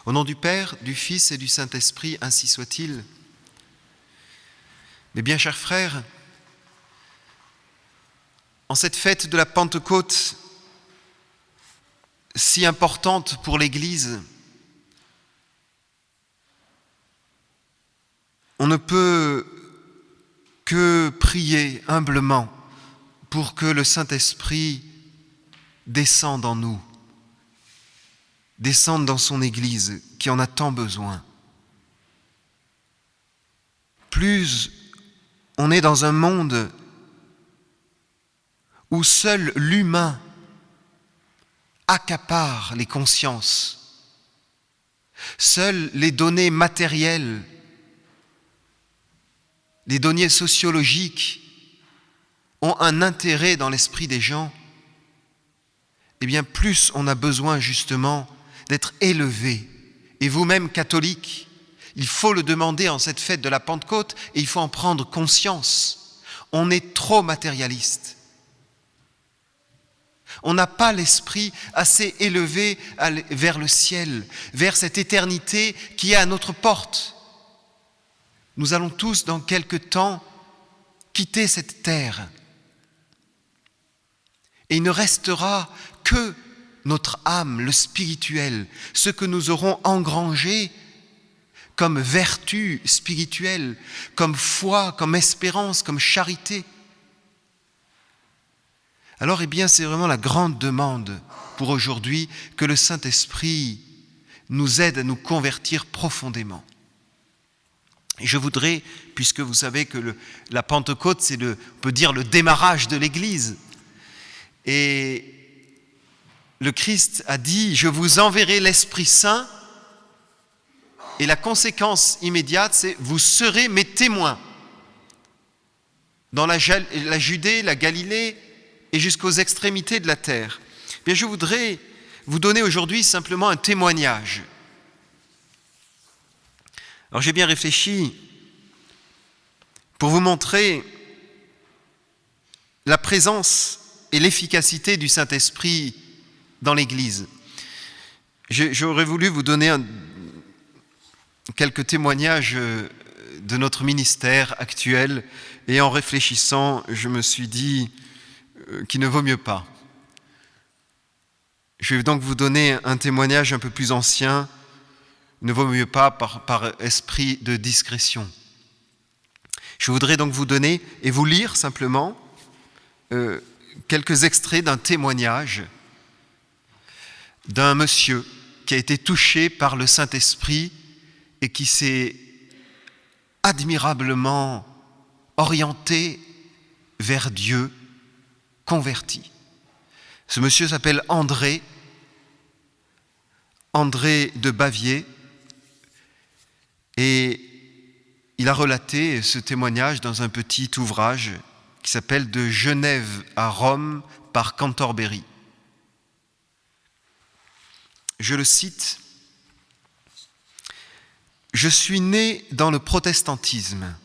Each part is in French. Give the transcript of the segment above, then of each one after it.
Au nom du Père, du Fils et du Saint-Esprit, ainsi soit-il. Mes bien chers frères, en cette fête de la Pentecôte, si importante pour l'Église, on ne peut que prier humblement pour que le Saint-Esprit descende en nous, descende dans son Église qui en a tant besoin. Plus on est dans un monde où seul l'humain accapare les consciences, seules les données matérielles, les données sociologiques ont un intérêt dans l'esprit des gens, eh bien plus on a besoin justement d'être élevé. Et vous-même, catholiques, il faut le demander en cette fête de la Pentecôte et il faut en prendre conscience. On est trop matérialiste. On n'a pas l'esprit assez élevé vers le ciel, vers cette éternité qui est à notre porte. Nous allons tous, dans quelque temps, quitter cette terre. Et il ne restera que notre âme, le spirituel, ce que nous aurons engrangé comme vertu spirituelle, comme foi, comme espérance, comme charité. Alors, eh bien, c'est vraiment la grande demande pour aujourd'hui que le Saint-Esprit nous aide à nous convertir profondément. Et je voudrais, puisque vous savez que la Pentecôte, c'est on peut dire le démarrage de l'Église, et le Christ a dit « Je vous enverrai l'Esprit Saint » et la conséquence immédiate, c'est « Vous serez mes témoins » dans la Judée, la Galilée et jusqu'aux extrémités de la terre. Bien, je voudrais vous donner aujourd'hui simplement un témoignage. Alors j'ai bien réfléchi pour vous montrer la présence et l'efficacité du Saint-Esprit dans l'Église. J'aurais voulu vous donner quelques témoignages de notre ministère actuel et en réfléchissant, je me suis dit qu'il ne vaut mieux pas. Je vais donc vous donner un témoignage un peu plus ancien, ne vaut mieux pas par esprit de discrétion. Je voudrais donc vous donner et vous lire simplement quelques extraits d'un témoignage d'un monsieur qui a été touché par le Saint-Esprit et qui s'est admirablement orienté vers Dieu, converti. Ce monsieur s'appelle André de Baviers, et il a relaté ce témoignage dans un petit ouvrage qui s'appelle « De Genève à Rome par Cantorbéry ». Je le cite. « Je suis né dans le protestantisme.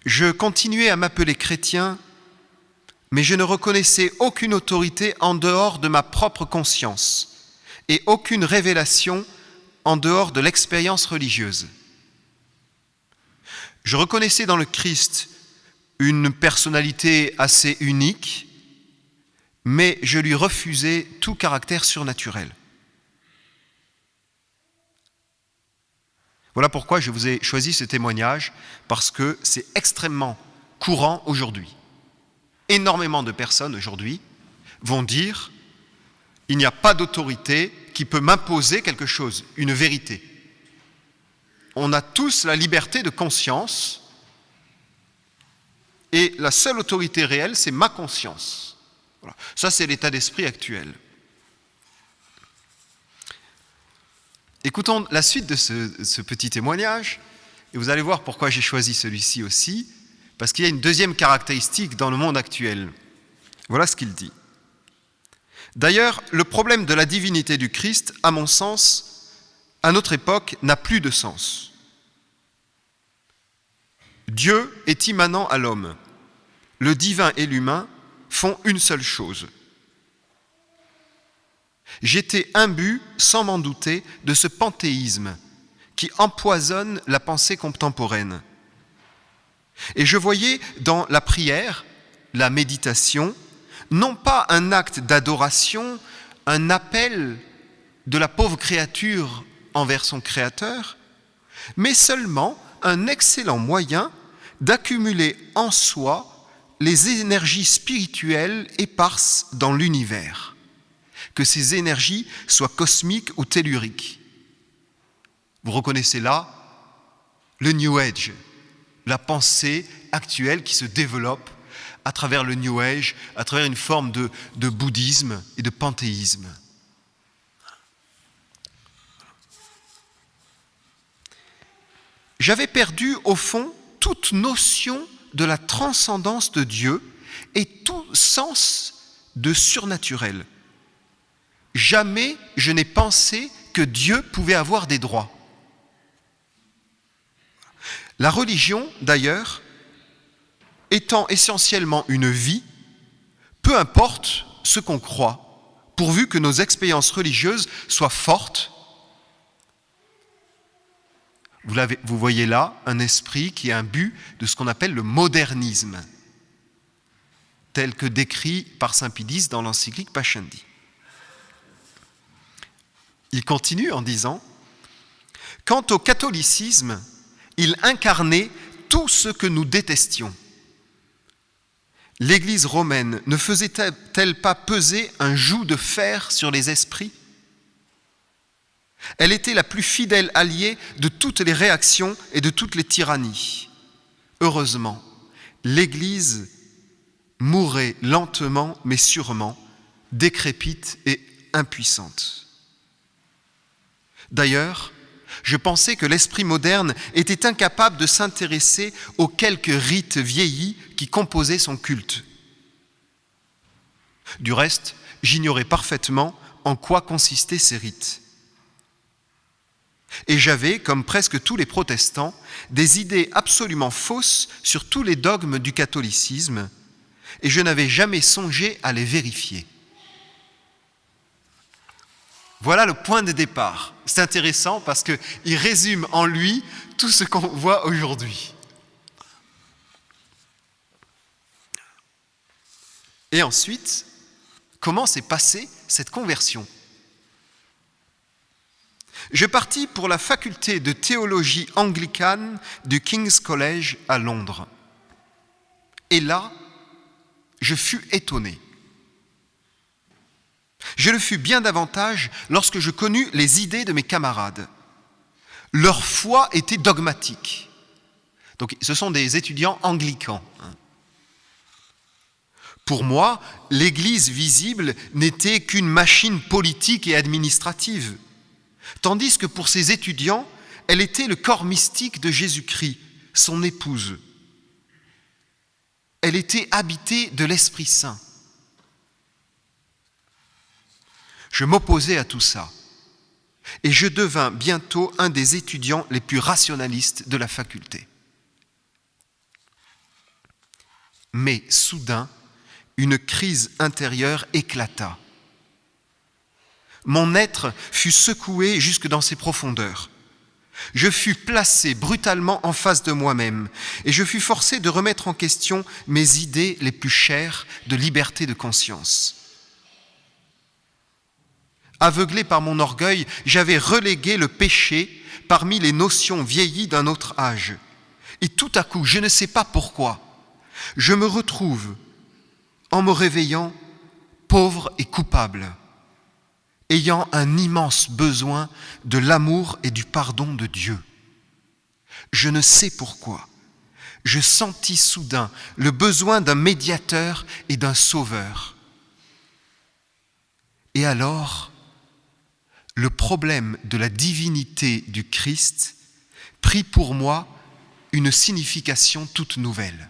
Je continuais à m'appeler chrétien, mais je ne reconnaissais aucune autorité en dehors de ma propre conscience et aucune révélation en dehors de l'expérience religieuse. Je reconnaissais dans le Christ une personnalité assez unique, mais je lui refusais tout caractère surnaturel. Voilà pourquoi je vous ai choisi ce témoignage, parce que c'est extrêmement courant aujourd'hui. Énormément de personnes aujourd'hui vont dire « il n'y a pas d'autorité qui peut m'imposer quelque chose, une vérité ». On a tous la liberté de conscience et la seule autorité réelle, c'est ma conscience. Voilà. Ça, c'est l'état d'esprit actuel. Écoutons la suite de ce petit témoignage et vous allez voir pourquoi j'ai choisi celui-ci aussi, parce qu'il y a une deuxième caractéristique dans le monde actuel. Voilà ce qu'il dit. D'ailleurs, le problème de la divinité du Christ, à mon sens, à notre époque, n'a plus de sens. Dieu est immanent à l'homme. Le divin et l'humain font une seule chose. J'étais imbu, sans m'en douter, de ce panthéisme qui empoisonne la pensée contemporaine. Et je voyais dans la prière, la méditation, non pas un acte d'adoration, un appel de la pauvre créature envers son Créateur, mais seulement un excellent moyen d'accumuler en soi les énergies spirituelles éparses dans l'univers, que ces énergies soient cosmiques ou telluriques. Vous reconnaissez là le New Age, la pensée actuelle qui se développe à travers le New Age, à travers une forme de bouddhisme et de panthéisme. J'avais perdu, au fond, toute notion de la transcendance de Dieu et tout sens de surnaturel. Jamais je n'ai pensé que Dieu pouvait avoir des droits. La religion, d'ailleurs, étant essentiellement une vie, peu importe ce qu'on croit, pourvu que nos expériences religieuses soient fortes. Vous voyez là un esprit qui est imbu de ce qu'on appelle le modernisme, tel que décrit par saint Pie X dans l'encyclique Pascendi. Il continue en disant « Quant au catholicisme, il incarnait tout ce que nous détestions. L'Église romaine ne faisait-elle pas peser un joug de fer sur les esprits ? Elle était la plus fidèle alliée de toutes les réactions et de toutes les tyrannies. Heureusement, l'Église mourait lentement mais sûrement, décrépite et impuissante. D'ailleurs, je pensais que l'esprit moderne était incapable de s'intéresser aux quelques rites vieillis qui composaient son culte. Du reste, j'ignorais parfaitement en quoi consistaient ces rites. Et j'avais, comme presque tous les protestants, des idées absolument fausses sur tous les dogmes du catholicisme, et je n'avais jamais songé à les vérifier. Voilà le point de départ. C'est intéressant parce qu'il résume en lui tout ce qu'on voit aujourd'hui. Et ensuite, comment s'est passée cette conversion ? Je partis pour la faculté de théologie anglicane du King's College à Londres. Et là, je fus étonné. Je le fus bien davantage lorsque je connus les idées de mes camarades. Leur foi était dogmatique. Donc, ce sont des étudiants anglicans. Pour moi, l'Église visible n'était qu'une machine politique et administrative, tandis que pour ces étudiants, elle était le corps mystique de Jésus-Christ, son épouse. Elle était habitée de l'Esprit Saint. Je m'opposais à tout ça et je devins bientôt un des étudiants les plus rationalistes de la faculté. Mais soudain, une crise intérieure éclata. Mon être fut secoué jusque dans ses profondeurs. Je fus placé brutalement en face de moi-même et je fus forcé de remettre en question mes idées les plus chères de liberté de conscience. Aveuglé par mon orgueil, j'avais relégué le péché parmi les notions vieillies d'un autre âge. Et tout à coup, je ne sais pas pourquoi, je me retrouve, en me réveillant, pauvre et coupable, ayant un immense besoin de l'amour et du pardon de Dieu. Je ne sais pourquoi. Je sentis soudain le besoin d'un médiateur et d'un sauveur. Et alors, le problème de la divinité du Christ prit pour moi une signification toute nouvelle.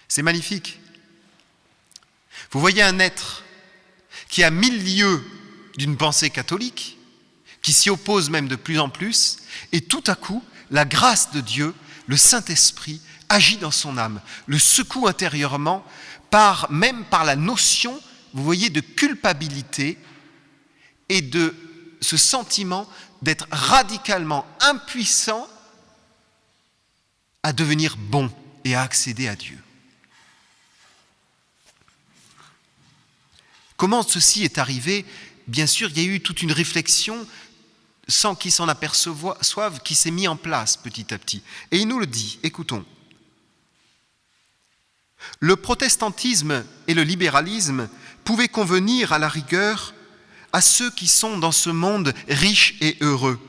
C'est magnifique. Vous voyez un être qui a 1000 lieues d'une pensée catholique, qui s'y oppose même de plus en plus, et tout à coup, la grâce de Dieu, le Saint-Esprit, agit dans son âme, le secoue intérieurement, même par la notion vous voyez, de culpabilité et de ce sentiment d'être radicalement impuissant à devenir bon et à accéder à Dieu. Comment ceci est arrivé ? Bien sûr, il y a eu toute une réflexion sans qu'il s'en aperçoive, qui s'est mis en place petit à petit. Et il nous le dit, écoutons. Le protestantisme et le libéralisme pouvaient convenir à la rigueur à ceux qui sont dans ce monde riches et heureux.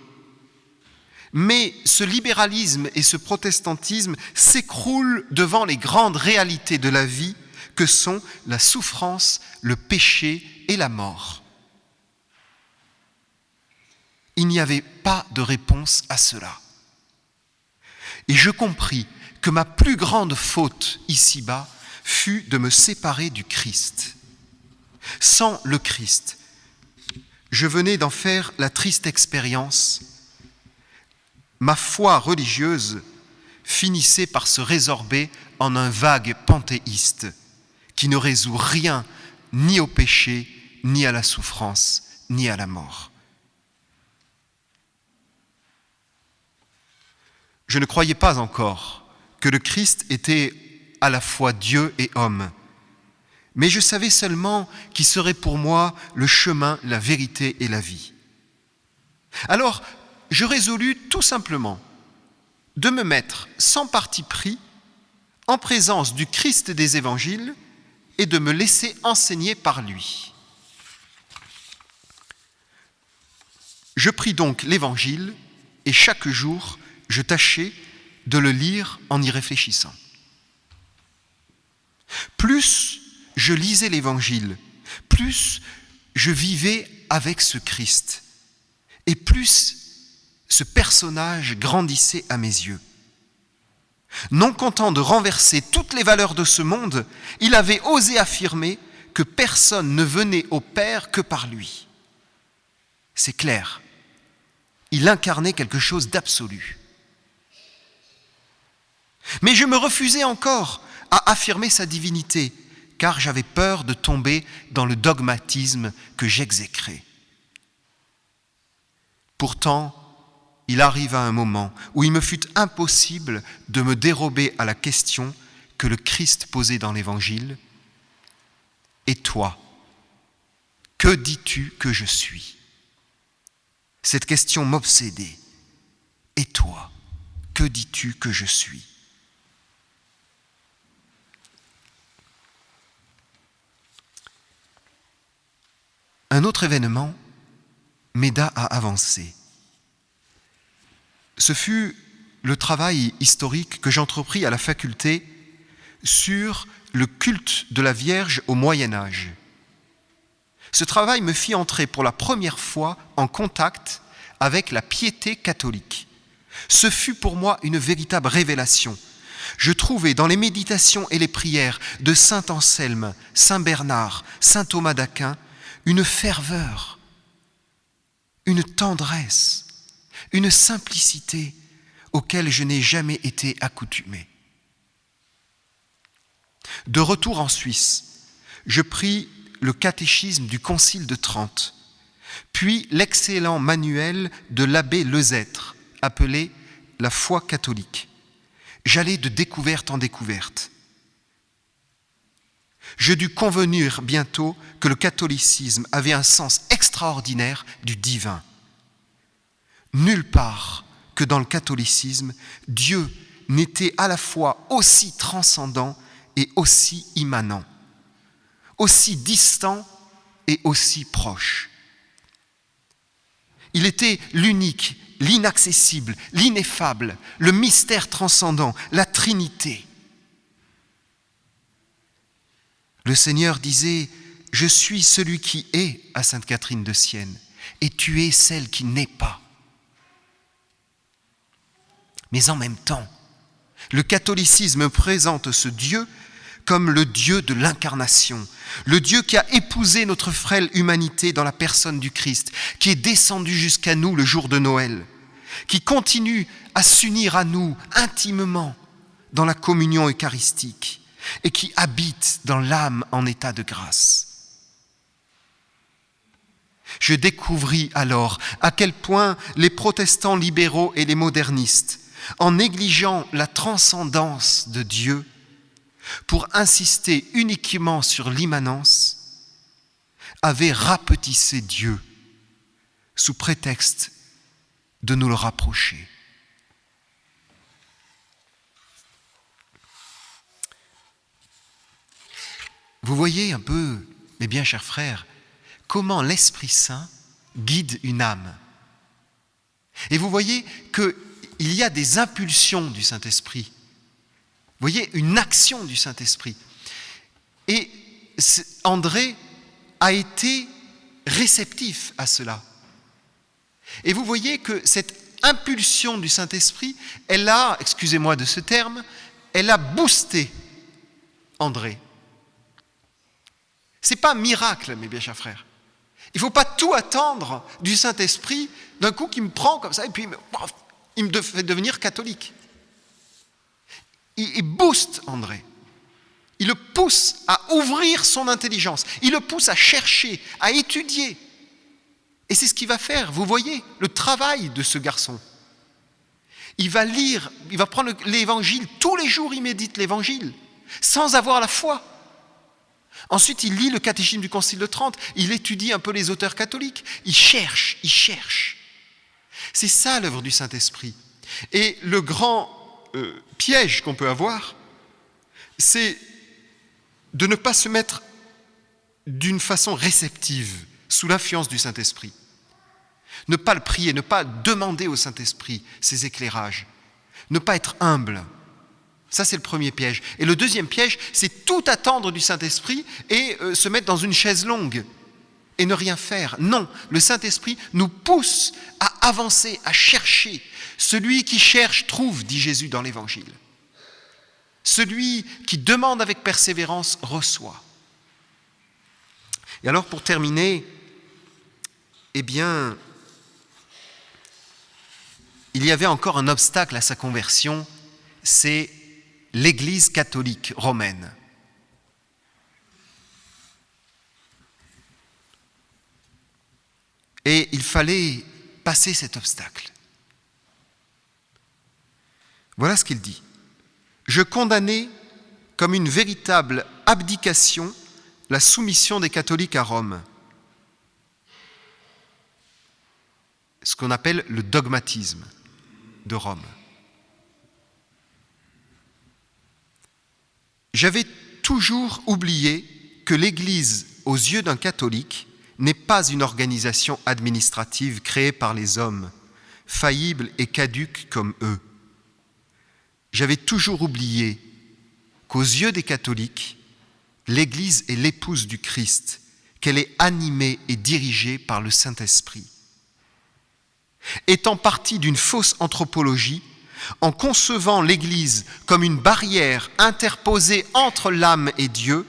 Mais ce libéralisme et ce protestantisme s'écroulent devant les grandes réalités de la vie que sont la souffrance, le péché et la mort. Il n'y avait pas de réponse à cela. Et je compris que ma plus grande faute ici-bas fut de me séparer du Christ. Sans le Christ, je venais d'en faire la triste expérience. Ma foi religieuse finissait par se résorber en un vague panthéiste qui ne résout rien ni au péché, ni à la souffrance, ni à la mort. Je ne croyais pas encore que le Christ était à la fois Dieu et homme, mais je savais seulement qu'il serait pour moi le chemin, la vérité et la vie. Alors, je résolus tout simplement de me mettre sans parti pris en présence du Christ des évangiles et de me laisser enseigner par lui. Je pris donc l'évangile et chaque jour, je tâchais de le lire en y réfléchissant. Plus je lisais l'évangile, plus je vivais avec ce Christ et plus ce personnage grandissait à mes yeux. Non content de renverser toutes les valeurs de ce monde, il avait osé affirmer que personne ne venait au Père que par lui. C'est clair, il incarnait quelque chose d'absolu. Mais je me refusais encore à affirmer sa divinité, car j'avais peur de tomber dans le dogmatisme que j'exécrais. Pourtant, il arriva un moment où il me fut impossible de me dérober à la question que le Christ posait dans l'Évangile. « Et toi, que dis-tu que je suis ?» Cette question m'obsédait. « Et toi, que dis-tu que je suis ?» Un autre événement m'aida à avancer. Ce fut le travail historique que j'entrepris à la faculté sur le culte de la Vierge au Moyen Âge. Ce travail me fit entrer pour la première fois en contact avec la piété catholique. Ce fut pour moi une véritable révélation. Je trouvais dans les méditations et les prières de saint Anselme, saint Bernard, saint Thomas d'Aquin, une ferveur, une tendresse, une simplicité auxquelles je n'ai jamais été accoutumé. De retour en Suisse, je pris le catéchisme du Concile de Trente, puis l'excellent manuel de l'abbé Lezêtre, appelé « La foi catholique ». J'allais de découverte en découverte. Je dus convenir bientôt que le catholicisme avait un sens extraordinaire du divin. Nulle part que dans le catholicisme, Dieu n'était à la fois aussi transcendant et aussi immanent, aussi distant et aussi proche. Il était l'unique, l'inaccessible, l'ineffable, le mystère transcendant, la Trinité. Le Seigneur disait « Je suis celui qui est » à Sainte Catherine de Sienne, et tu es celle qui n'est pas. Mais en même temps, le catholicisme présente ce Dieu comme le Dieu de l'incarnation, le Dieu qui a épousé notre frêle humanité dans la personne du Christ, qui est descendu jusqu'à nous le jour de Noël, qui continue à s'unir à nous intimement dans la communion eucharistique et qui habite dans l'âme en état de grâce. Je découvris alors à quel point les protestants libéraux et les modernistes, en négligeant la transcendance de Dieu pour insister uniquement sur l'immanence, avaient rapetissé Dieu sous prétexte de nous le rapprocher. Vous voyez un peu, mes bien chers frères, comment l'Esprit Saint guide une âme. Et vous voyez qu'il y a des impulsions du Saint-Esprit. Vous voyez, une action du Saint-Esprit. Et André a été réceptif à cela. Et vous voyez que cette impulsion du Saint-Esprit, elle a, excusez-moi de ce terme, elle a boosté André. Ce n'est pas un miracle, mes bien chers frères. Il ne faut pas tout attendre du Saint-Esprit, d'un coup qui me prend comme ça, et puis il me fait devenir catholique. Il booste André. Il le pousse à ouvrir son intelligence. Il le pousse à chercher, à étudier. Et c'est ce qu'il va faire. Vous voyez le travail de ce garçon. Il va lire, il va prendre l'Évangile. Tous les jours, il médite l'Évangile, sans avoir la foi. Ensuite, il lit le catéchisme du Concile de Trente. Il étudie un peu les auteurs catholiques. Il cherche, il cherche. C'est ça l'œuvre du Saint-Esprit. Et le grand piège qu'on peut avoir, c'est de ne pas se mettre d'une façon réceptive sous l'influence du Saint-Esprit. Ne pas le prier, ne pas demander au Saint-Esprit ses éclairages. Ne pas être humble. Ça, c'est le premier piège. Et le deuxième piège, c'est tout attendre du Saint-Esprit et se mettre dans une chaise longue et ne rien faire. Non, le Saint-Esprit nous pousse à avancer, à chercher. Celui qui cherche trouve, dit Jésus dans l'Évangile. Celui qui demande avec persévérance reçoit. Et alors, pour terminer, eh bien, il y avait encore un obstacle à sa conversion, c'est l'Église catholique romaine. Et il fallait passer cet obstacle. Voilà ce qu'il dit. Je condamnais comme une véritable abdication la soumission des catholiques à Rome. Ce qu'on appelle le dogmatisme de Rome. J'avais toujours oublié que l'Église, aux yeux d'un catholique, n'est pas une organisation administrative créée par les hommes, faillible et caduque comme eux. J'avais toujours oublié qu'aux yeux des catholiques, l'Église est l'épouse du Christ, qu'elle est animée et dirigée par le Saint-Esprit. Étant partie d'une fausse anthropologie, en concevant l'Église comme une barrière interposée entre l'âme et Dieu,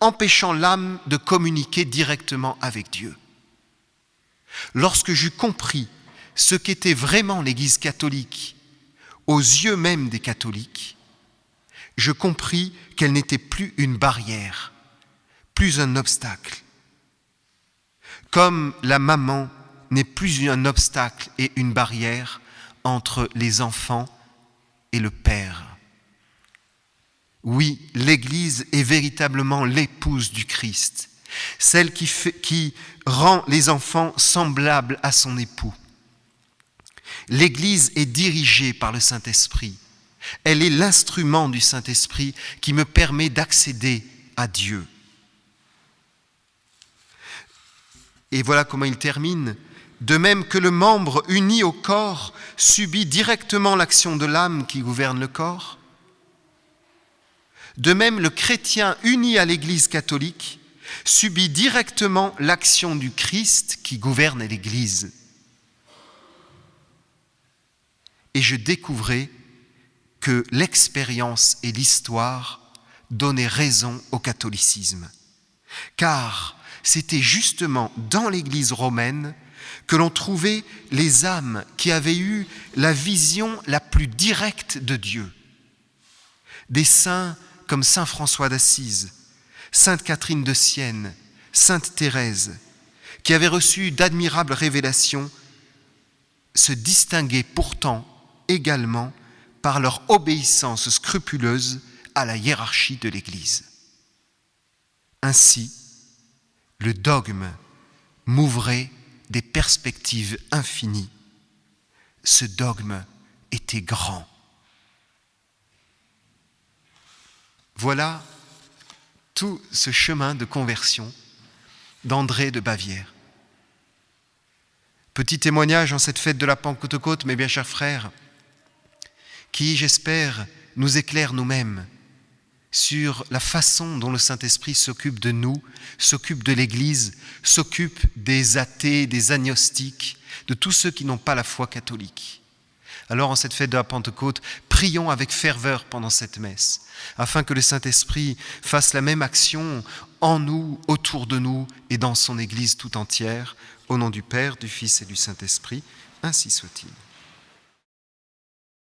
empêchant l'âme de communiquer directement avec Dieu. Lorsque j'eus compris ce qu'était vraiment l'Église catholique, aux yeux même des catholiques, je compris qu'elle n'était plus une barrière, plus un obstacle. Comme la maman n'est plus un obstacle et une barrière entre les enfants et le Père. Oui, l'Église est véritablement l'épouse du Christ, celle qui rend les enfants semblables à son époux. L'Église est dirigée par le Saint-Esprit. Elle est l'instrument du Saint-Esprit qui me permet d'accéder à Dieu. Et voilà comment il termine. De même que le membre uni au corps subit directement l'action de l'âme qui gouverne le corps, de même le chrétien uni à l'Église catholique subit directement l'action du Christ qui gouverne l'Église. Et je découvrais que l'expérience et l'histoire donnaient raison au catholicisme. Car c'était justement dans l'Église romaine que l'on trouvait les âmes qui avaient eu la vision la plus directe de Dieu. Des saints comme saint François d'Assise, sainte Catherine de Sienne, sainte Thérèse, qui avaient reçu d'admirables révélations, se distinguaient pourtant également par leur obéissance scrupuleuse à la hiérarchie de l'Église. Ainsi, le dogme m'ouvrait des perspectives infinies. Ce dogme était grand. Voilà tout ce chemin de conversion d'André de Bavière. Petit témoignage en cette fête de la Pentecôte, mes bien chers frères, qui, j'espère, nous éclaire nous-mêmes sur la façon dont le Saint-Esprit s'occupe de nous, s'occupe de l'Église, s'occupe des athées, des agnostiques, de tous ceux qui n'ont pas la foi catholique. Alors, en cette fête de la Pentecôte, prions avec ferveur pendant cette messe, afin que le Saint-Esprit fasse la même action en nous, autour de nous et dans son Église tout entière, au nom du Père, du Fils et du Saint-Esprit, ainsi soit-il.